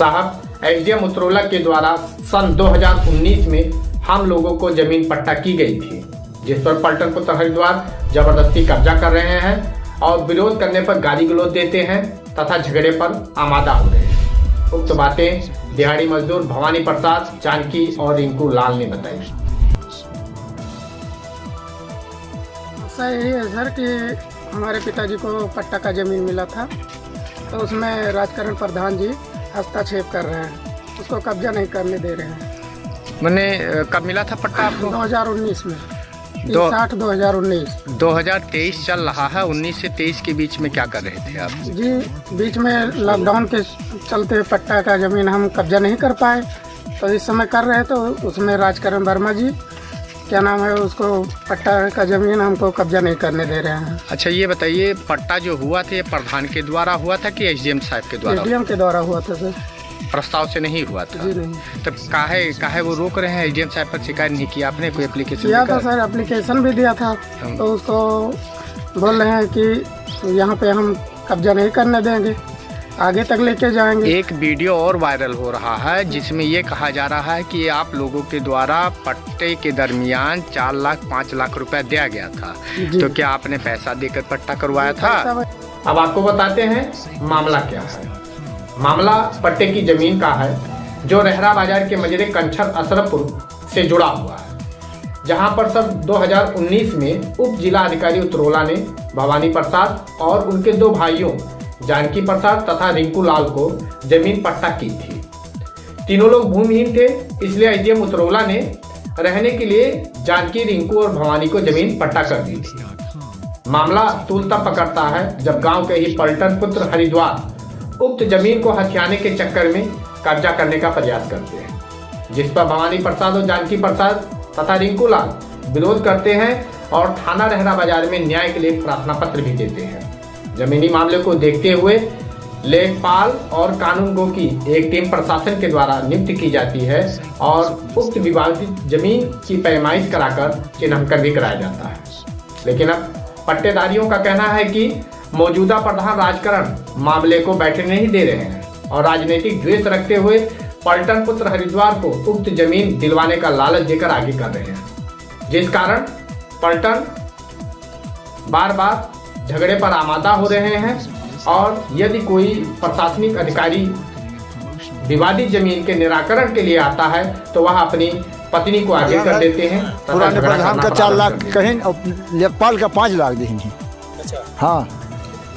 साहब एसडीएम उत्तरोला के द्वारा सन 2019 में हम लोगों को जमीन पट्टा की गई थी, जिस पर पलटन पुत्र हरिद्वार जबरदस्ती कब्जा कर रहे हैं और विरोध करने पर गाली गलौज देते हैं तथा झगड़े पर आमादा हो रहे हैं। उक्त बातें दिहाड़ी मजदूर भवानी प्रसाद, जानकी और रिंकू लाल ने बताई। ऐसा यही है सर कि हमारे पिताजी को पट्टा का ज़मीन मिला था, तो उसमें राजकरण प्रधान जी हस्तक्षेप कर रहे हैं, उसको कब्जा नहीं करने दे रहे हैं। मैंने कब मिला था पट्टा आपको? 2019 में 2019 2023 चल रहा है, 19 से 23 के बीच में क्या कर रहे थे आप? जी, बीच में लॉकडाउन के चलते पट्टा का ज़मीन हम कब्जा नहीं कर पाए, तो इस समय कर रहे हैं। तो उसमें राजकरण वर्मा जी क्या नाम है, उसको पट्टा का ज़मीन हमको कब्जा नहीं करने दे रहे हैं। अच्छा, ये बताइए, पट्टा जो हुआ था ये प्रधान के द्वारा हुआ था कि एसडीएम साहब के द्वारा? एसडीएम के द्वारा हुआ था सर। प्रस्ताव से नहीं हुआ था? जी नहीं। तब काहे वो रोक रहे हैं? एसडीएम साहब पर शिकायत नहीं किया आपने? कोई एप्लीकेशन किया था सर, एप्लीकेशन भी दिया था, तो उसको बोल रहे हैं कि यहाँ पे हम कब्जा नहीं करने देंगे, आगे तक लेके जाएंगे। एक वीडियो और वायरल हो रहा है जिसमें ये कहा जा रहा है कि आप लोगों के द्वारा पट्टे के दरमियान 4 लाख 5 लाख रुपए दिया गया था, तो क्या आपने पैसा देकर पट्टा करवाया था? अब आपको बताते हैं मामला क्या है। मामला पट्टे की जमीन का है जो रेहरा बाजार के मजरे कंछर अशरफपुर से जुड़ा हुआ है, जहां पर सन 2019 में उप जिला अधिकारी उत्तरोला ने भवानी प्रसाद और उनके 2 भाइयों जानकी प्रसाद तथा रिंकू लाल को जमीन पट्टा की थी। तीनों लोग भूमिहीन थे, इसलिए एसडीएम उत्तरोला ने रहने के लिए जानकी, रिंकू और भवानी को जमीन पट्टा कर दी थी। मामला तूल तब पकड़ता है जब गांव के ही पलटन पुत्र हरिद्वार उक्त जमीन को हथियाने के चक्कर में कब्जा करने का प्रयास करते हैं, जिस पर भवानी प्रसाद और जानकी प्रसाद तथा रिंकू लाल विरोध करते हैं और थाना रेहरा बाजार में न्याय के लिए प्रार्थना पत्र भी देते हैं। जमीनी मामले को देखते हुए लेखपाल और कानूनगो की एक टीम प्रशासन के द्वारा नियुक्त की जाती है और उक्त विवादित जमीन की पैमाइश कराकर चिन्हांकन भी कराया जाता है। लेकिन अब पट्टेदारियों का कहना है कि मौजूदा प्रधान राजकरण मामले को बैठने नहीं दे रहे हैं और राजनीतिक द्वेष रखते हुए पलटन पुत्र हरिद्वार को उक्त जमीन दिलवाने का लालच देकर आगे कर रहे हैं, जिस कारण पलटन बार बार झगड़े पर आमादा हो रहे हैं। और यदि कोई प्रशासनिक अधिकारी विवादित जमीन के निराकरण के लिए आता है तो वह अपनी पत्नी को आगे कर देते हैं। पुराने प्रधान का 4 लाख कहीं और लेखपाल का 5 लाख देंगे। अच्छा, हाँ,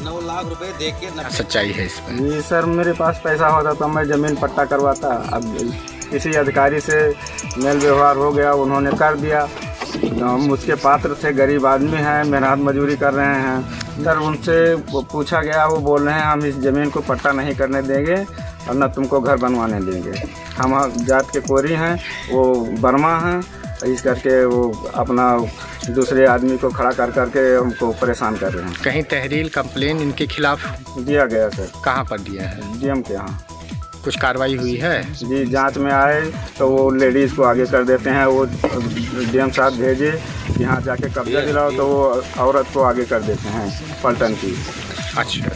9 लाख रुपए दे के सच्चाई है इसमें। जी सर, मेरे पास पैसा होता तो मैं ज़मीन पट्टा करवाता। अब किसी अधिकारी से मेल व्यवहार हो गया, उन्होंने कर दिया। हम उसके पात्र थे, गरीब आदमी हैं, मेहनत मजदूरी कर रहे हैं सर। उनसे पूछा गया, वो बोल रहे हैं हम इस ज़मीन को पट्टा नहीं करने देंगे और न तुमको घर बनवाने देंगे। हम जात के कोरी हैं, वो बर्मा हैं, इस करके वो अपना दूसरे आदमी को खड़ा कर करके हमको परेशान कर रहे हैं। कहीं तहरीर कंप्लेन इनके खिलाफ दिया गया सर। कहाँ पर दिया है? डीएम के यहाँ। कुछ कार्रवाई हुई है? जी, जांच में आए तो वो लेडीज़ को आगे कर देते हैं, वो डीएम साहब भेजे यहाँ जाके कब्जा दिलाओ तो वो औरत को आगे कर देते हैं पलटन की। अच्छा,